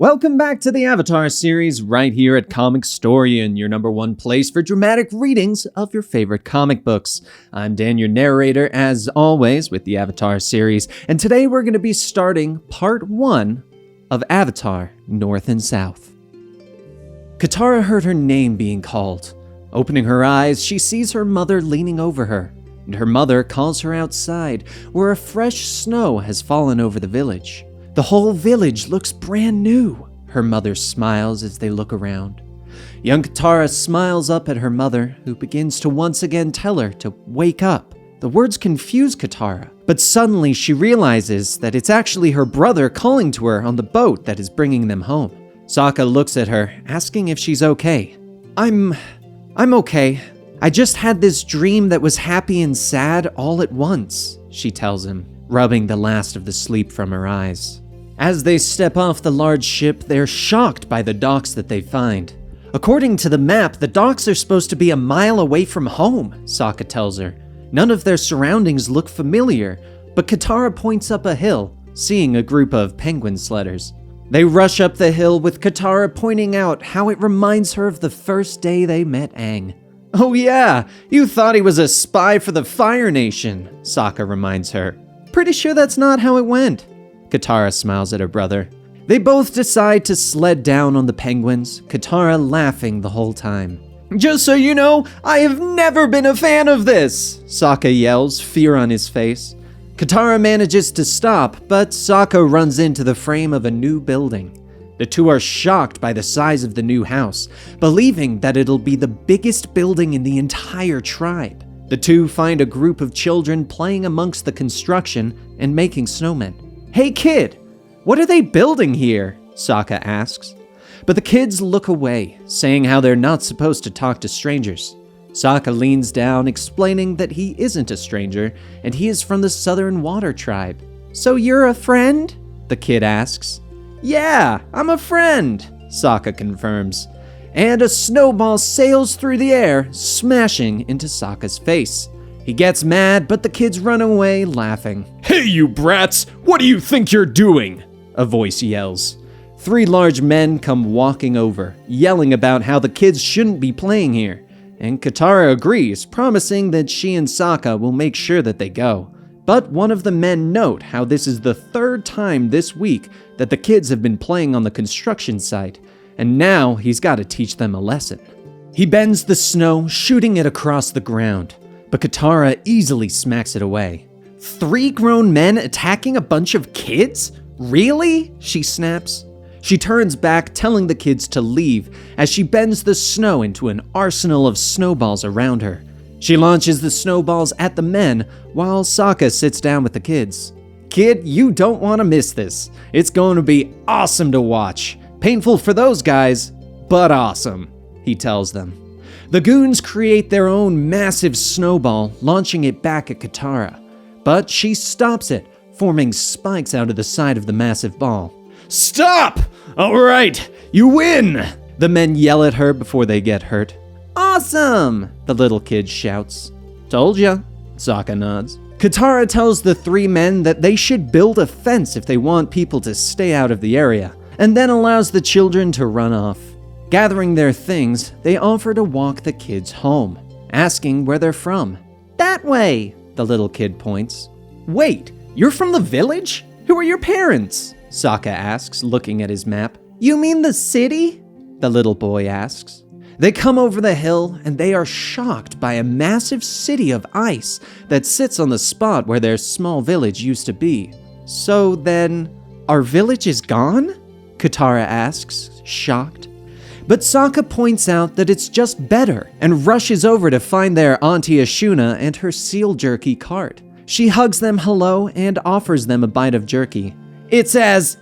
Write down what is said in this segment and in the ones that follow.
Welcome back to the Avatar series right here at Comicstorian, your #1 place for dramatic readings of your favorite comic books. I'm Dan, your narrator, as always, with the Avatar series, and today we're going to be starting part 1 of Avatar North and South. Katara heard her name being called. Opening her eyes, she sees her mother leaning over her, and her mother calls her outside, where a fresh snow has fallen over the village. The whole village looks brand new, her mother smiles as they look around. Young Katara smiles up at her mother, who begins to once again tell her to wake up. The words confuse Katara, but suddenly she realizes that it's actually her brother calling to her on the boat that is bringing them home. Sokka looks at her, asking if she's okay. I'm okay. I just had this dream that was happy and sad all at once, she tells him, rubbing the last of the sleep from her eyes. As they step off the large ship, they're shocked by the docks that they find. According to the map, the docks are supposed to be a mile away from home, Sokka tells her. None of their surroundings look familiar, but Katara points up a hill, seeing a group of penguin sledders. They rush up the hill with Katara pointing out how it reminds her of the first day they met Aang. "Oh yeah, you thought he was a spy for the Fire Nation," Sokka reminds her. "Pretty sure that's not how it went." Katara smiles at her brother. They both decide to sled down on the penguins, Katara laughing the whole time. "Just so you know, I have never been a fan of this," Sokka yells, fear on his face. Katara manages to stop, but Sokka runs into the frame of a new building. The two are shocked by the size of the new house, believing that it'll be the biggest building in the entire tribe. The two find a group of children playing amongst the construction and making snowmen. "Hey kid, what are they building here?" Sokka asks. But the kids look away, saying how they're not supposed to talk to strangers. Sokka leans down, explaining that he isn't a stranger, and he is from the Southern Water Tribe. "So you're a friend?" the kid asks. "Yeah, I'm a friend," Sokka confirms. And a snowball sails through the air, smashing into Sokka's face. He gets mad, but the kids run away, laughing. "Hey, you brats! What do you think you're doing?" a voice yells. 3 large men come walking over, yelling about how the kids shouldn't be playing here. And Katara agrees, promising that she and Sokka will make sure that they go. But one of the men note how this is the 3rd time this week that the kids have been playing on the construction site, and now he's got to teach them a lesson. He bends the snow, shooting it across the ground, but Katara easily smacks it away. 3 grown men attacking a bunch of kids? Really? She snaps. She turns back, telling the kids to leave, as she bends the snow into an arsenal of snowballs around her. She launches the snowballs at the men, while Sokka sits down with the kids. "Kid, you don't want to miss this. It's going to be awesome to watch. Painful for those guys, but awesome," he tells them. The goons create their own massive snowball, launching it back at Katara. But she stops it, forming spikes out of the side of the massive ball. "Stop! All right, you win!" the men yell at her before they get hurt. "Awesome!" the little kid shouts. "Told ya," Sokka nods. Katara tells the 3 men that they should build a fence if they want people to stay out of the area, and then allows the children to run off. Gathering their things, they offer to walk the kids home, asking where they're from. "That way," the little kid points. "Wait, you're from the village? Who are your parents?" Sokka asks, looking at his map. "You mean the city?" the little boy asks. They come over the hill, and they are shocked by a massive city of ice that sits on the spot where their small village used to be. "So then, our village is gone?" Katara asks, shocked. But Sokka points out that it's just better, and rushes over to find their Auntie Ashuna and her seal jerky cart. She hugs them hello and offers them a bite of jerky. "It's as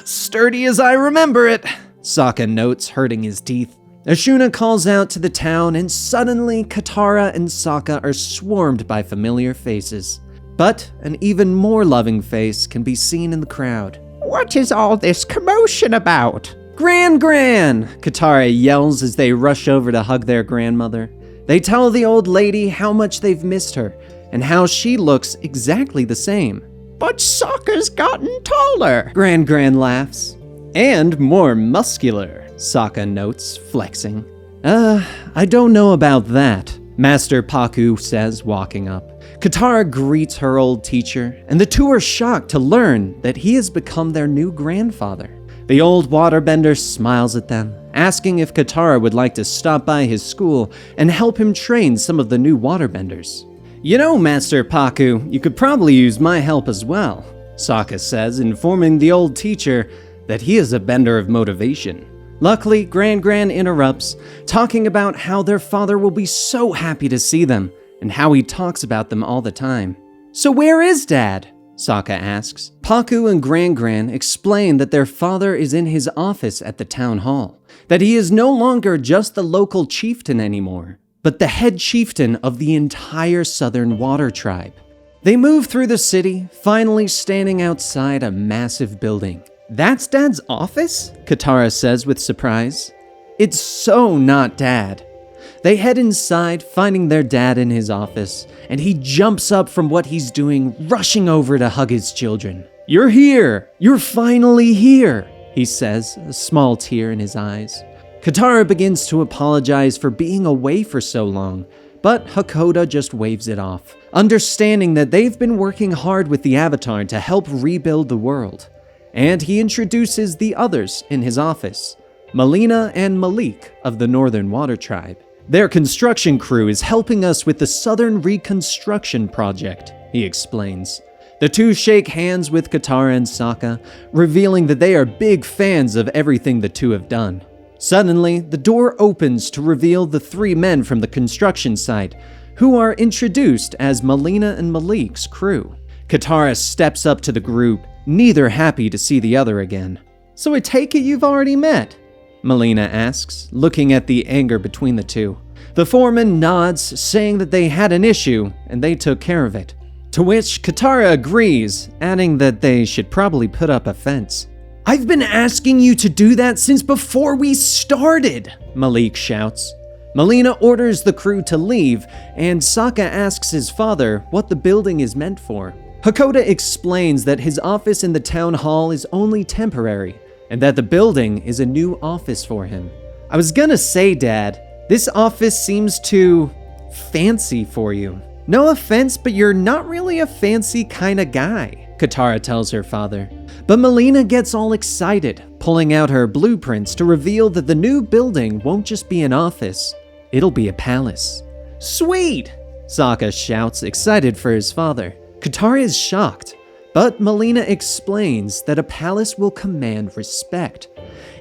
sturdy as I remember it," Sokka notes, hurting his teeth. Ashuna calls out to the town, and suddenly Katara and Sokka are swarmed by familiar faces. But an even more loving face can be seen in the crowd. "What is all this commotion about?" Gran, Katara yells as they rush over to hug their grandmother. They tell the old lady how much they've missed her, and how she looks exactly the same. "But Sokka's gotten taller," Gran laughs. And more muscular, Sokka notes, flexing. I don't know about that, Master Paku says, walking up. Katara greets her old teacher, and the two are shocked to learn that he has become their new grandfather. The old waterbender smiles at them, asking if Katara would like to stop by his school and help him train some of the new waterbenders. You know, Master Paku, you could probably use my help as well, Sokka says, informing the old teacher that he is a bender of motivation. Luckily, Gran interrupts, talking about how their father will be so happy to see them, and how he talks about them all the time. So where is Dad? Sokka asks. Paku and Gran explain that their father is in his office at the town hall, that he is no longer just the local chieftain anymore, but the head chieftain of the entire Southern Water Tribe. They move through the city, finally standing outside a massive building. That's Dad's office? Katara says with surprise. It's so not Dad. They head inside, finding their dad in his office, and he jumps up from what he's doing, rushing over to hug his children. You're here! You're finally here! He says, a small tear in his eyes. Katara begins to apologize for being away for so long, but Hakoda just waves it off, understanding that they've been working hard with the Avatar to help rebuild the world. And he introduces the others in his office, Melina and Malik of the Northern Water Tribe. Their construction crew is helping us with the Southern Reconstruction Project, he explains. The two shake hands with Katara and Sokka, revealing that they are big fans of everything the two have done. Suddenly, the door opens to reveal the three men from the construction site, who are introduced as Melina and Malik's crew. Katara steps up to the group, neither happy to see the other again. So I take it you've already met? Melina asks, looking at the anger between the two. The foreman nods, saying that they had an issue and they took care of it. To which Katara agrees, adding that they should probably put up a fence. I've been asking you to do that since before we started, Malik shouts. Melina orders the crew to leave, and Sokka asks his father what the building is meant for. Hakoda explains that his office in the town hall is only temporary, and that the building is a new office for him. I was gonna say, Dad, this office seems too fancy for you. No offense, but you're not really a fancy kind of guy, Katara tells her father. But Melina gets all excited, pulling out her blueprints to reveal that the new building won't just be an office, it'll be a palace. Sweet! Sokka shouts, excited for his father. Katara is shocked, but Melina explains that a palace will command respect.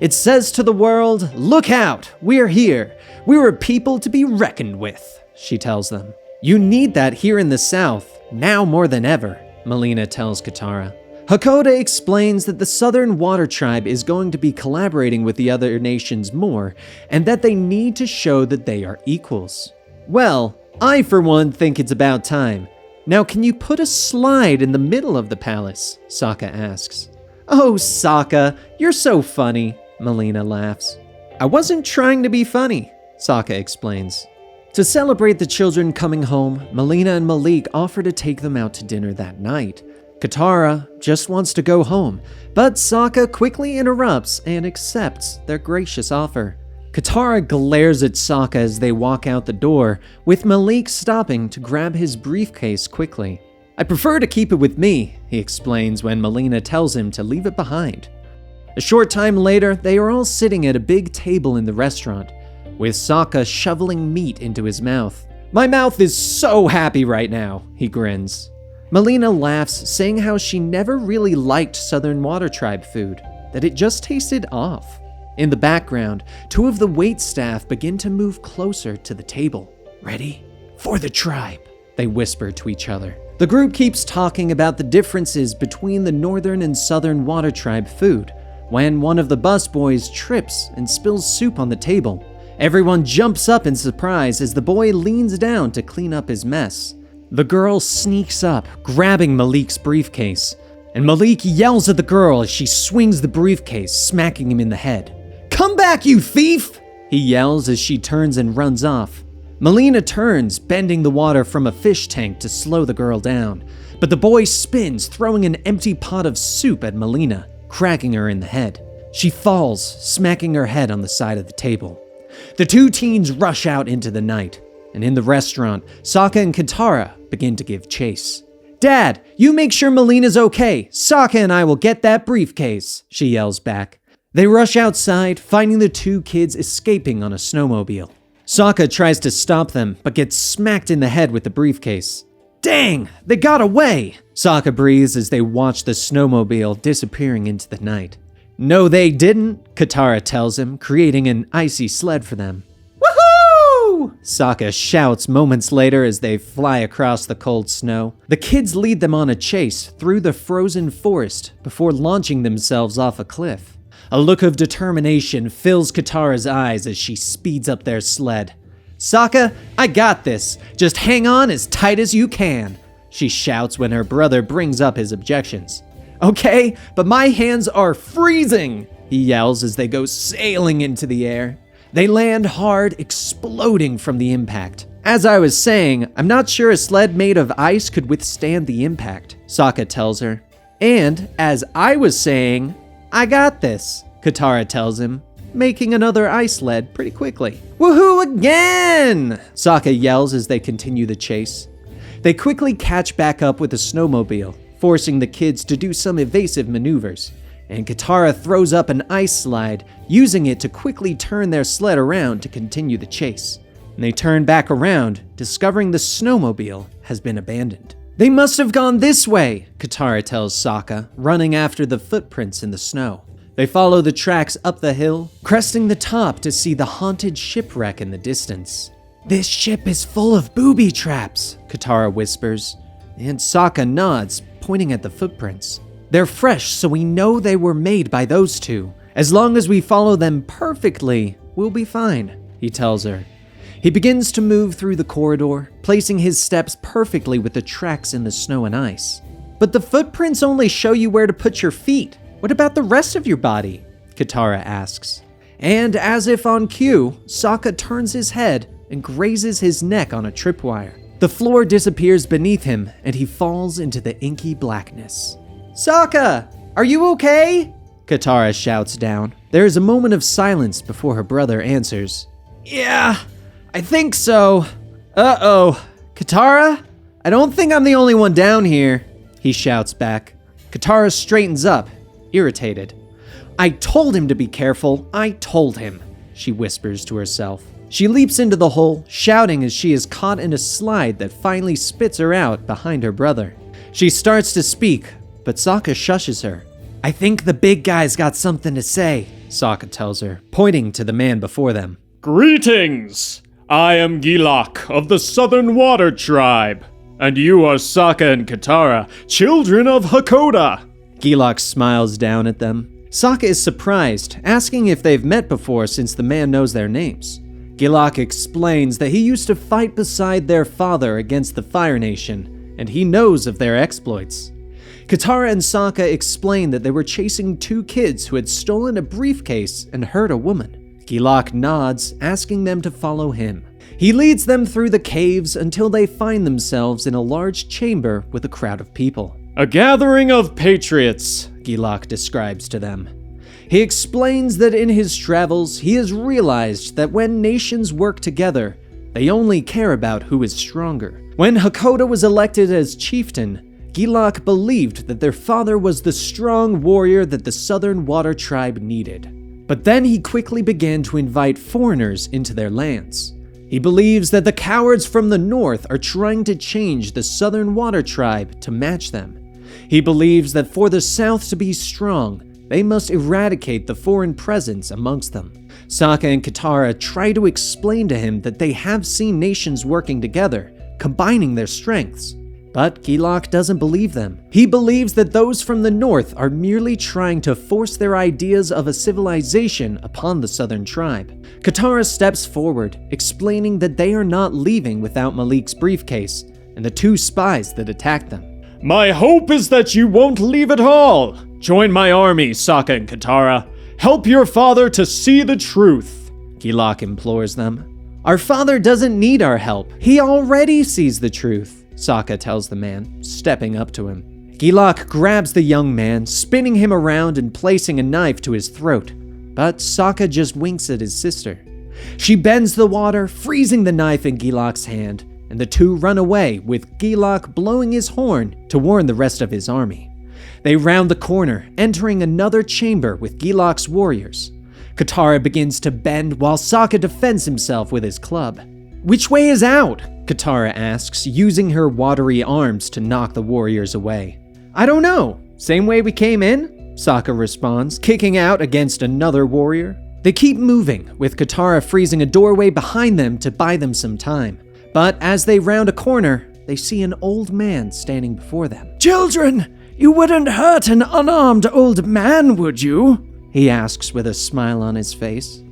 It says to the world, look out, we're here. We're a people to be reckoned with, she tells them. You need that here in the South, now more than ever, Melina tells Katara. Hakoda explains that the Southern Water Tribe is going to be collaborating with the other nations more, and that they need to show that they are equals. Well, I for one think it's about time. Now can you put a slide in the middle of the palace? Sokka asks. Oh, Sokka, you're so funny, Melina laughs. I wasn't trying to be funny, Sokka explains. To celebrate the children coming home, Melina and Malik offer to take them out to dinner that night. Katara just wants to go home, but Sokka quickly interrupts and accepts their gracious offer. Katara glares at Sokka as they walk out the door, with Malik stopping to grab his briefcase quickly. I prefer to keep it with me, he explains when Melina tells him to leave it behind. A short time later, they are all sitting at a big table in the restaurant, with Sokka shoveling meat into his mouth. My mouth is so happy right now, he grins. Melina laughs, saying how she never really liked Southern Water Tribe food, that it just tasted off. In the background, two of the waitstaff begin to move closer to the table. Ready? For the tribe, they whisper to each other. The group keeps talking about the differences between the Northern and Southern Water Tribe food, when one of the busboys trips and spills soup on the table. Everyone jumps up in surprise as the boy leans down to clean up his mess. The girl sneaks up, grabbing Malik's briefcase, and Malik yells at the girl as she swings the briefcase, smacking him in the head. Come back, you thief! He yells as she turns and runs off. Melina turns, bending the water from a fish tank to slow the girl down, but the boy spins, throwing an empty pot of soup at Melina, cracking her in the head. She falls, smacking her head on the side of the table. The two teens rush out into the night, and in the restaurant, Sokka and Katara begin to give chase. "Dad, you make sure Melina's okay. Sokka and I will get that briefcase," she yells back. They rush outside, finding the two kids escaping on a snowmobile. Sokka tries to stop them, but gets smacked in the head with the briefcase. "Dang, they got away!" Sokka breathes as they watch the snowmobile disappearing into the night. "No, they didn't," Katara tells him, creating an icy sled for them. "Woohoo!" Sokka shouts moments later as they fly across the cold snow. The kids lead them on a chase through the frozen forest before launching themselves off a cliff. A look of determination fills Katara's eyes as she speeds up their sled. "Sokka, I got this. Just hang on as tight as you can," she shouts when her brother brings up his objections. "Okay, but my hands are freezing," he yells as they go sailing into the air. They land hard, exploding from the impact. "As I was saying, I'm not sure a sled made of ice could withstand the impact," Sokka tells her. "And, as I was saying, I got this," Katara tells him, making another ice sled pretty quickly. "Woohoo again!" Sokka yells as they continue the chase. They quickly catch back up with the snowmobile, forcing the kids to do some evasive maneuvers, and Katara throws up an ice slide, using it to quickly turn their sled around to continue the chase. And they turn back around, discovering the snowmobile has been abandoned. "They must have gone this way," Katara tells Sokka, running after the footprints in the snow. They follow the tracks up the hill, cresting the top to see the haunted shipwreck in the distance. "This ship is full of booby traps," Katara whispers, and Sokka nods, pointing at the footprints. "They're fresh, so we know they were made by those two. As long as we follow them perfectly, we'll be fine," he tells her. He begins to move through the corridor, placing his steps perfectly with the tracks in the snow and ice. "But the footprints only show you where to put your feet. What about the rest of your body?" Katara asks. And as if on cue, Sokka turns his head and grazes his neck on a tripwire. The floor disappears beneath him, and he falls into the inky blackness. "Sokka, are you okay?" Katara shouts down. There is a moment of silence before her brother answers. "Yeah, I think so. Uh-oh. Katara? I don't think I'm the only one down here," he shouts back. Katara straightens up, irritated. "I told him to be careful. I told him," she whispers to herself. She leaps into the hole, shouting as she is caught in a slide that finally spits her out behind her brother. She starts to speak, but Sokka shushes her. "I think the big guy's got something to say," Sokka tells her, pointing to the man before them. "Greetings! I am Gilak of the Southern Water Tribe, and you are Sokka and Katara, children of Hakoda." Gilak smiles down at them. Sokka is surprised, asking if they've met before since the man knows their names. Gilak explains that he used to fight beside their father against the Fire Nation, and he knows of their exploits. Katara and Sokka explain that they were chasing two kids who had stolen a briefcase and hurt a woman. Gilak nods, asking them to follow him. He leads them through the caves until they find themselves in a large chamber with a crowd of people. "A gathering of patriots," Gilak describes to them. He explains that in his travels, he has realized that when nations work together, they only care about who is stronger. When Hakoda was elected as chieftain, Gilak believed that their father was the strong warrior that the Southern Water Tribe needed. But then he quickly began to invite foreigners into their lands. He believes that the cowards from the north are trying to change the Southern Water Tribe to match them. He believes that for the South to be strong, they must eradicate the foreign presence amongst them. Sokka and Katara try to explain to him that they have seen nations working together, combining their strengths. But Gilak doesn't believe them. He believes that those from the north are merely trying to force their ideas of a civilization upon the southern tribe. Katara steps forward, explaining that they are not leaving without Malik's briefcase and the two spies that attacked them. "My hope is that you won't leave at all. Join my army, Sokka and Katara. Help your father to see the truth," Gilak implores them. "Our father doesn't need our help. He already sees the truth," Sokka tells the man, stepping up to him. Gilak grabs the young man, spinning him around and placing a knife to his throat. But Sokka just winks at his sister. She bends the water, freezing the knife in Gilak's hand, and the two run away, with Gilak blowing his horn to warn the rest of his army. They round the corner, entering another chamber with Gilak's warriors. Katara begins to bend while Sokka defends himself with his club. "Which way is out?" Katara asks, using her watery arms to knock the warriors away. "I don't know. Same way we came in?" Sokka responds, kicking out against another warrior. They keep moving, with Katara freezing a doorway behind them to buy them some time. But as they round a corner, they see an old man standing before them. "Children, you wouldn't hurt an unarmed old man, would you?" he asks with a smile on his face.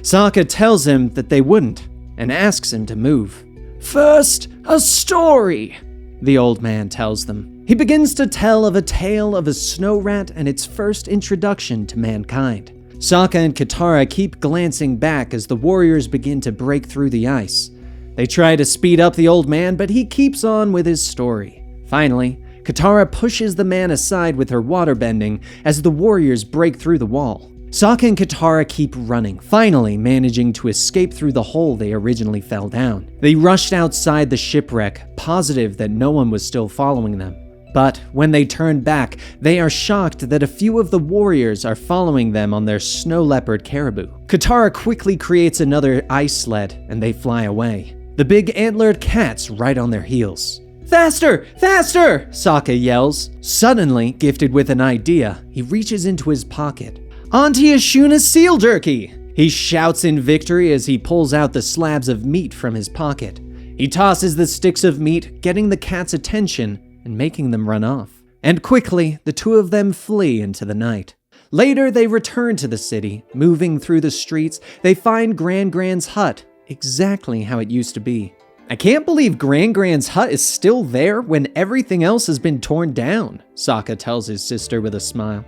Sokka tells him that they wouldn't, and asks him to move. "First, a story," the old man tells them. He begins to tell of a tale of a snow rat and its first introduction to mankind. Sokka and Katara keep glancing back as the warriors begin to break through the ice. They try to speed up the old man, but he keeps on with his story. Finally, Katara pushes the man aside with her waterbending as the warriors break through the wall. Sokka and Katara keep running, finally managing to escape through the hole they originally fell down. They rushed outside the shipwreck, positive that no one was still following them. But when they turn back, they are shocked that a few of the warriors are following them on their snow leopard caribou. Katara quickly creates another ice sled, and they fly away. The big antlered cat's right on their heels. "Faster! Faster!" Sokka yells. Suddenly, gifted with an idea, he reaches into his pocket. "Auntie Ashuna's seal jerky!" He shouts in victory as he pulls out the slabs of meat from his pocket. He tosses the sticks of meat, getting the cat's attention and making them run off. And quickly, the two of them flee into the night. Later, they return to the city. Moving through the streets, they find Gran-Gran's hut, exactly how it used to be. "I can't believe Gran-Gran's hut is still there when everything else has been torn down," Sokka tells his sister with a smile.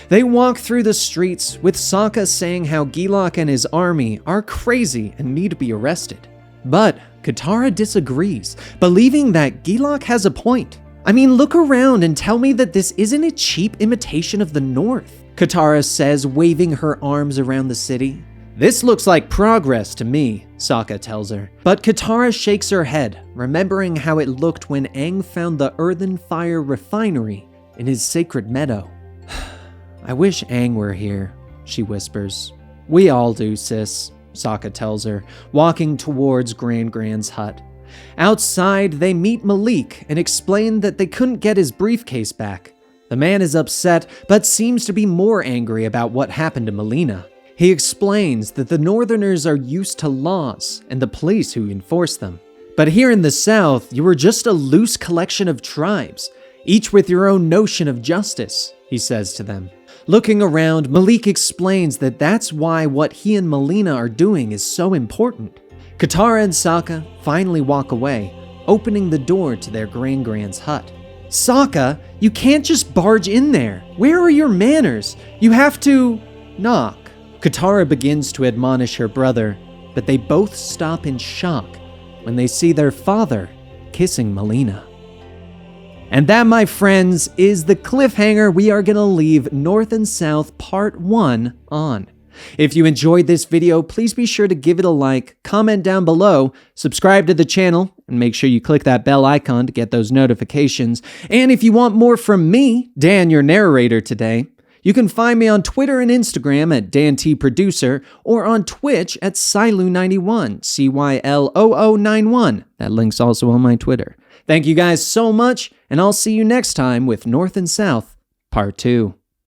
They walk through the streets, with Sokka saying how Gilak and his army are crazy and need to be arrested. But Katara disagrees, believing that Gilak has a point. "I mean, look around and tell me that this isn't a cheap imitation of the North," Katara says, waving her arms around the city. "This looks like progress to me," Sokka tells her. But Katara shakes her head, remembering how it looked when Aang found the earthen fire refinery in his sacred meadow. "I wish Aang were here," she whispers. "We all do, sis," Sokka tells her, walking towards Gran-Gran's hut. Outside, they meet Malik and explain that they couldn't get his briefcase back. The man is upset, but seems to be more angry about what happened to Melina. He explains that the Northerners are used to laws and the police who enforce them. But here in the South, you are just a loose collection of tribes, each with your own notion of justice, he says to them. Looking around, Malik explains that that's why what he and Melina are doing is so important. Katara and Sokka finally walk away, opening the door to their Gran-Gran's hut. "Sokka, you can't just barge in there. Where are your manners? You have to knock." Katara begins to admonish her brother, but they both stop in shock when they see their father kissing Melina. And that, my friends, is the cliffhanger we are going to leave North and South Part 1 on. If you enjoyed this video, please be sure to give it a like, comment down below, subscribe to the channel, and make sure you click that bell icon to get those notifications. And if you want more from me, Dan, your narrator today, you can find me on Twitter and Instagram at DanTProducer, or on Twitch at Cyloo91, CYLOO91. That link's also on my Twitter. Thank you guys so much, and I'll see you next time with North and South Part 2.